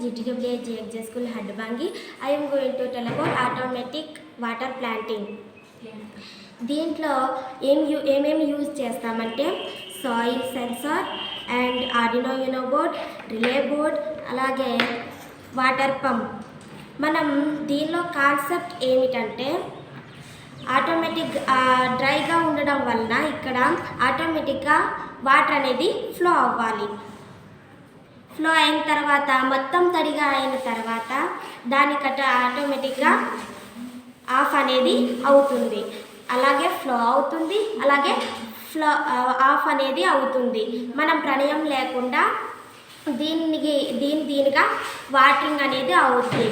GTWA GXJ School Hadbangi. I am going to tell about automatic water planting. దీంట్లో ఏమేమి use చేస్తామంటే soil sensor and Arduino Uno board, relay board, అలాగే water pump. మనం దీనిలో concept ఏమిటంటే automatic డ్రైగా ఉండడం వలన ఇక్కడ ఆటోమేటిక్గా వాటర్ అనేది ఫ్లో అవ్వాలి. ఫ్లో అయిన తర్వాత మొత్తం తడిగా అయిన తర్వాత దానికట ఆటోమేటిక్గా ఆఫ్ అనేది అవుతుంది. అలాగే ఫ్లో అవుతుంది, అలాగే ఫ్లో ఆఫ్ అనేది అవుతుంది. మనం ప్రళయం లేకుండా దీనిగా వాటరింగ్ అనేది అవుతుంది.